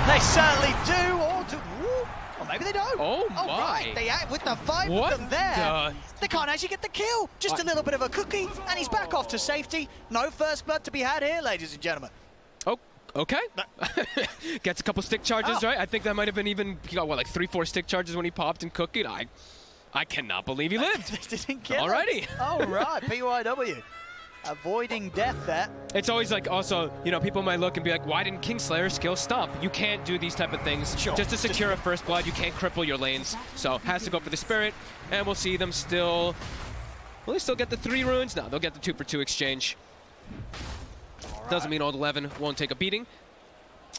They certainly do. Or maybe they don't. Oh my! Right. They act with the 5 what of them there. They can't actually get the kill. Just a little bit of a cookie, and he's back off to safety. No first blood to be had here, ladies and gentlemen. Oh, okay. Gets a couple stick charges, right? I think that might have been even, he got what, like 3-4 stick charges when he popped and cookied. I cannot believe he lived. They didn't kill him. Alrighty. All right, PYW. Avoiding death there. It's always like, also, you know, people might look and be like, why didn't Kingslayer's skill stop? You can't do these type of things. Sure. Just to secure a first blood, you can't cripple your lanes. So, has to go for the Spirit, and we'll see them still... Will they still get the 3 runes? No, they'll get the 2-for-2 exchange. Right. Doesn't mean Old 11 won't take a beating.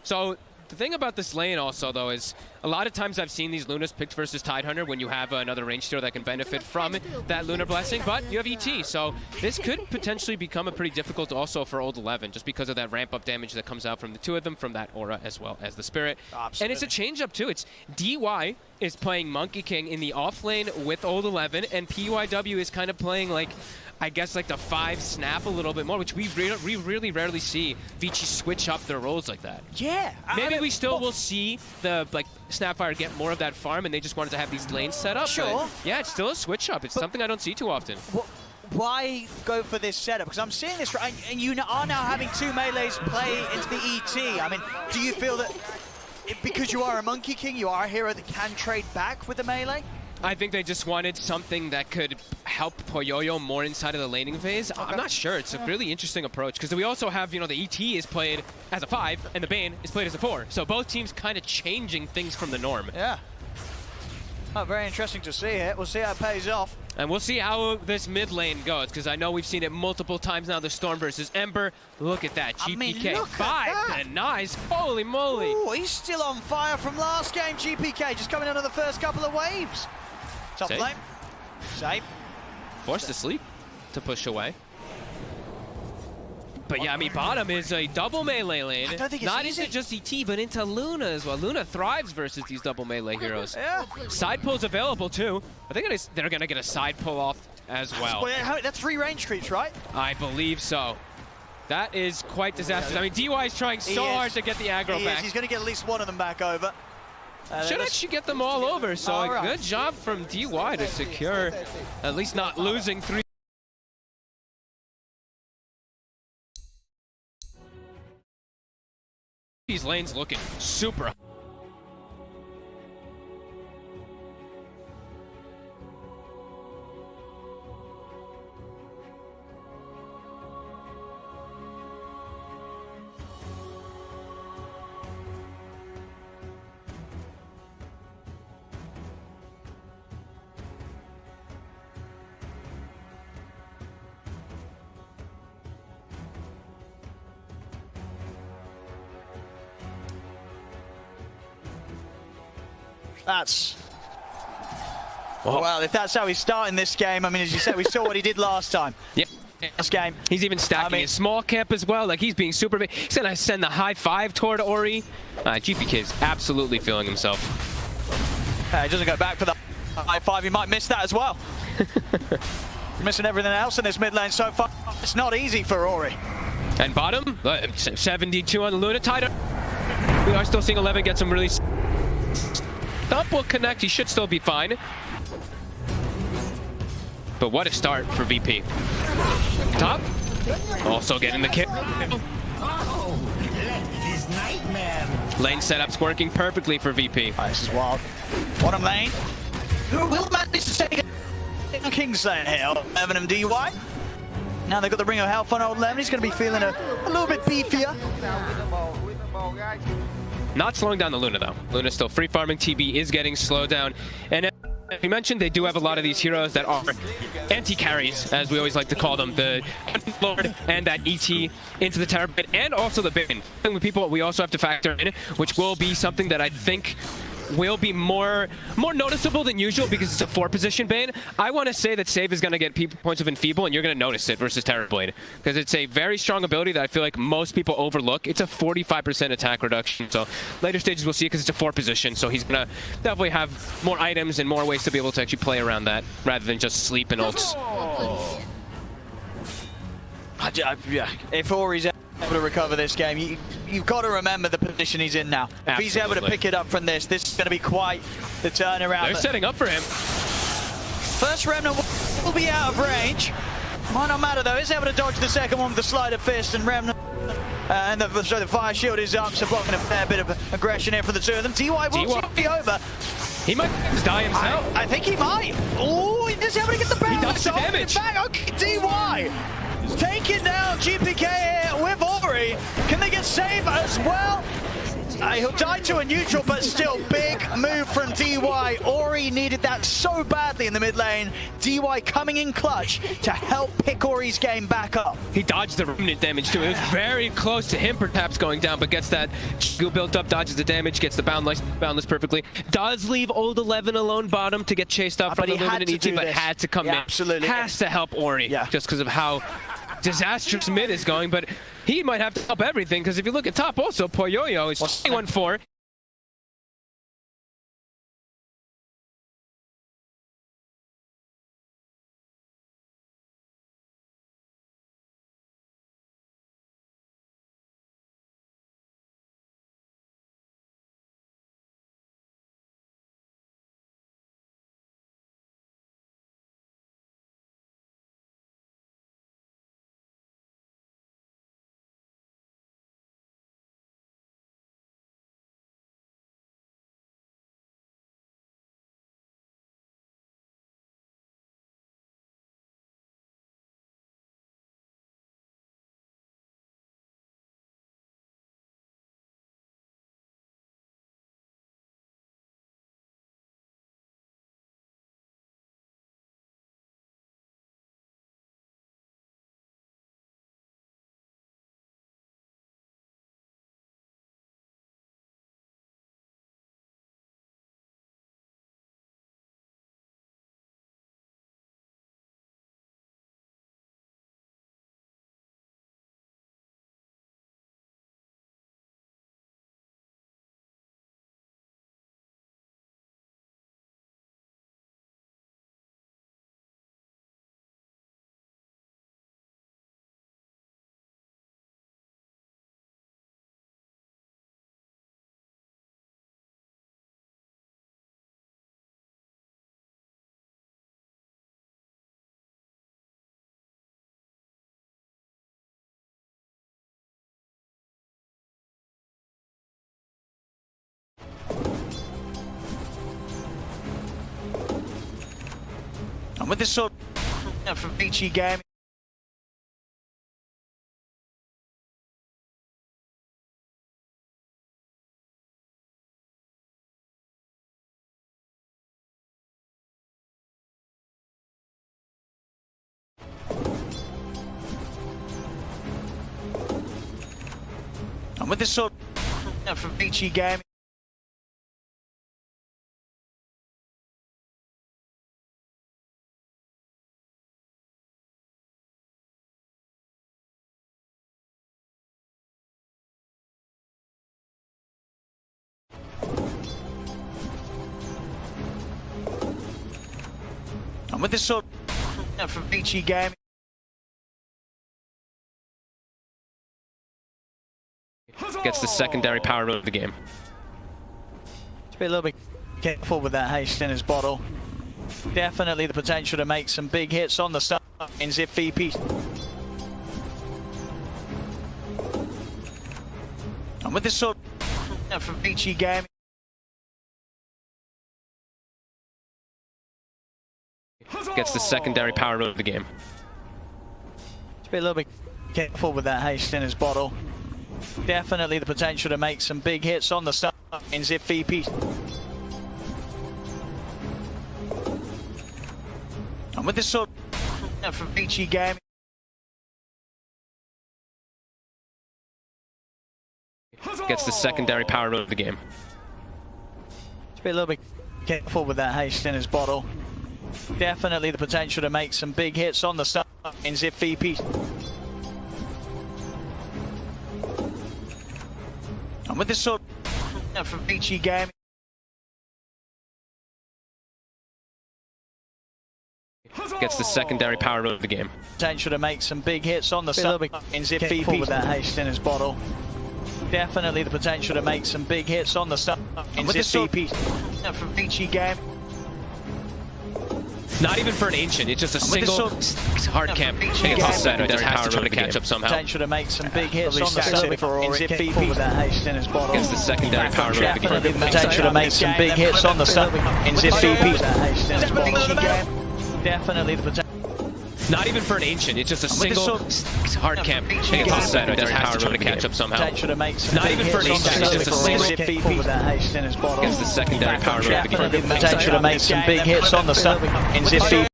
So, the thing about this lane also, though, is a lot of times I've seen these Lunas picked versus Tidehunter when you have another range hero that can benefit from that Lunar Blessing, but you have ET, so this could potentially become a pretty difficult also for Old 11, just because of that ramp-up damage that comes out from the 2 of them, from that aura as well as the Spirit. Absolutely. And it's a change-up, too. It's DY is playing Monkey King in the off lane with Old 11, and PYW is kind of playing, like, I guess, like the 5 snap a little bit more, which we really rarely see Vici switch up their roles like that. Yeah. Maybe we still will see the, like, Snapfire get more of that farm, and they just wanted to have these lanes set up. Sure. But yeah, it's still a switch up. It's something I don't see too often. Why go for this setup? Because I'm seeing this, and you are now having 2 melees play into the ET. I mean, do you feel that because you are a Monkey King, you are a hero that can trade back with the melee? I think they just wanted something that could help Poyoyo more inside of the laning phase. Okay. I'm not sure. It's a really interesting approach, because we also have, you know, the ET is played as a 5 and the Bane is played as a 4. So both teams kind of changing things from the norm. Yeah. Oh, very interesting to see here. We'll see how it pays off. And we'll see how this mid lane goes, because I know we've seen it multiple times now, the Storm versus Ember. Look at that, GPK, I mean, look 5 at that. and nice, holy moly. Ooh, he's still on fire from last game, GPK, just coming out of the first couple of waves. Top Safe. lane. Safe. Forced to sleep to push away. But yeah, I mean, bottom is a double melee lane. I don't think it's not easy. into just ET, but into Luna as well. Luna thrives versus these double melee heroes. Yeah. Side pulls available too. I think they're going to get a side pull off as well. That's 3 range creeps, right? I believe so. That is quite disastrous. I mean, DY is trying so hard to get the aggro back. He's going to get at least one of them back over. Should actually get them all over, so a good job from DY to secure, at least not losing 3. These lanes looking super. Well, if that's how he's starting this game, I mean, as you said, we saw what he did last time. Yep. Last game. He's even stacking his small camp as well. Like, he's being super big. He's gonna send the high 5 toward Ori. GPK is absolutely feeling himself. He doesn't go back for the high 5. He might miss that as well. Missing everything else in this mid lane so far. It's not easy for Ori. And bottom, 72 on the Luna. Tighter. We are still seeing 11 get some really... Thump will connect. He should still be fine. But what a start for VP. Top. Also getting the kill. Lane setup's working perfectly for VP. Oh, this is wild. Bottom lane. Who will manage to take a Kingslayer here? 11 and DY. Now they've got the Ring of Health on Old 11. He's going to be feeling a little bit beefier. Not slowing down the Luna, though. Luna's still free farming. TB is getting slowed down. And as we mentioned, they do have a lot of these heroes that are anti-carries, as we always like to call them. The Lord and that ET into the Terror Pit, and also the Bane. With people we also have to factor in, which will be something that I think will be more noticeable than usual, because it's a 4-position Bane. I want to say that Save is going to get points of Enfeeble, and you're going to notice it versus Terrorblade, because it's a very strong ability that I feel like most people overlook. It's a 45% attack reduction, so later stages we'll see it because it's a 4-position, so he's going to definitely have more items and more ways to be able to actually play around that, rather than just sleep and ults. Yeah, if Ori's able to recover this game. You've got to remember the position he's in now. If he's able to pick it up from this is going to be quite the turnaround. They're setting up for him. First Remnant will be out of range. Might not matter though. Is able to dodge the second one with the sleight of fist, and Remnant and the fire shield is up, so blocking a fair bit of aggression here for the two of them. DY will be over. He might just die himself. I think he might. Oh, he's able to get the barrel. He dodged the damage. Back. Okay, DY taking down GPK here with Ori. Can they get save as well? He'll die to a neutral, but still big move from DY. Ori needed that so badly in the mid lane. DY coming in clutch to help pick Ori's game back up. He dodged the remnant damage too. It was very close to him perhaps going down, but gets that goo built up, dodges the damage, gets the boundless perfectly. Does leave old 11 alone bottom to get chased up from the Luminant ET, but had to come in. Absolutely. Has to help Ori just because of how disastrous mid is going, but he might have to help everything, because if you look at top also, Poyoyo is 21-4. And with this sort of from Peachy game, from Peachy game. And with this sort of from Peachy game. Gets the secondary power of the game. To be a little bit careful with that haste in his bottle. Definitely the potential to make some big hits on the start lines if VP. And with this sort of from Peachy game. Gets the secondary power of the game. To be a little bit careful with that haste in his bottle. Definitely the potential to make some big hits on the start lines if VP. And with this sort of from Peachy game. Gets the secondary power of the game. To be a little bit careful with that haste in his bottle. Definitely the potential to make some big hits on the start lines if VP. And with this sort of from Peachy game. gets the secondary power move of the game. Potential to make some big hits on the sub in Zip BP with that haste in his bottle. Definitely the potential to make some big hits on the sub in Zip BP from Vici game. Not even for an ancient, it's just a single hard camp. I think it's all set, it has to try to catch up somehow. Potential to make some big hits on the sub in Zip BP with that haste in his bottle. Gets the secondary power move of the Definitely game. the potential to make some big hits on the sub in Zip BP with that haste in his bottle. Definitely the potential. Not even for an ancient, it's just a single hard camp. I think it's all set, it has to try to catch up somehow. Potential to make some Not big even for an hits ancient, on the it's just a sub in single Zip BP with that haste in his bottle. Gets the secondary power move of the Definitely game. the potential to make some big hits on the sub in Zip BP.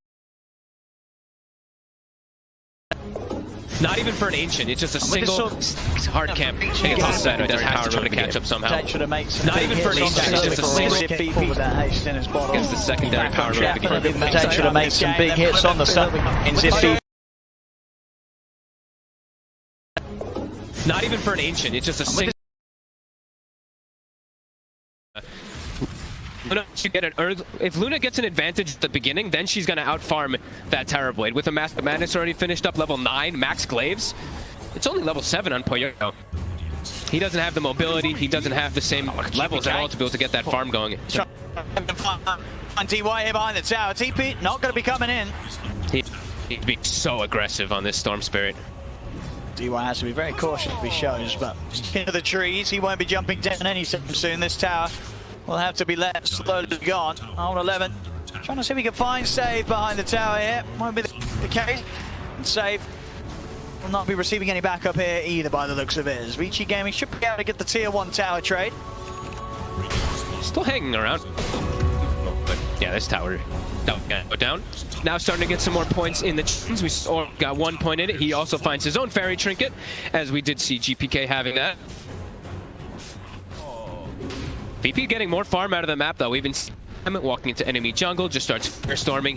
Not even for an ancient, it's just a single hard camp. I think it's all set, it has to try to catch up somehow. Potential to make some Not big even for an hits on ancient, the it's just a sub in single Zip BP with that haste in his bottle. Gets the secondary power move of the Definitely game. the potential to make some big hits on the sub in Zip BP. Not even for an ancient, it's just a single. Luna, you get an early, if Luna gets an advantage at the beginning, then she's going to outfarm that Terrorblade. With a Mask of Madness already finished up level 9, Max Glaives, it's only level 7 on Poyo. He doesn't have the mobility, he doesn't have the same levels at all to be able to get that farm going. On DY here behind the tower. TP not going to be coming in. He's being so aggressive on this Storm Spirit. DY has to be very cautious if he shows, but into the trees, he won't be jumping down anytime soon. This tower will have to be let slowly gone. On 11, trying to see if we can find Save behind the tower here. Won't be the case. And Save will not be receiving any backup here either by the looks of it. As Vici Gaming should be able to get the tier 1 tower trade. Still hanging around. But yeah, this tower gonna go down. Now starting to get some more points in the chains. We got 1 point in it. He also finds his own fairy trinket, as we did see GPK having that. VP getting more farm out of the map though. Even walking into enemy jungle, just starts storming.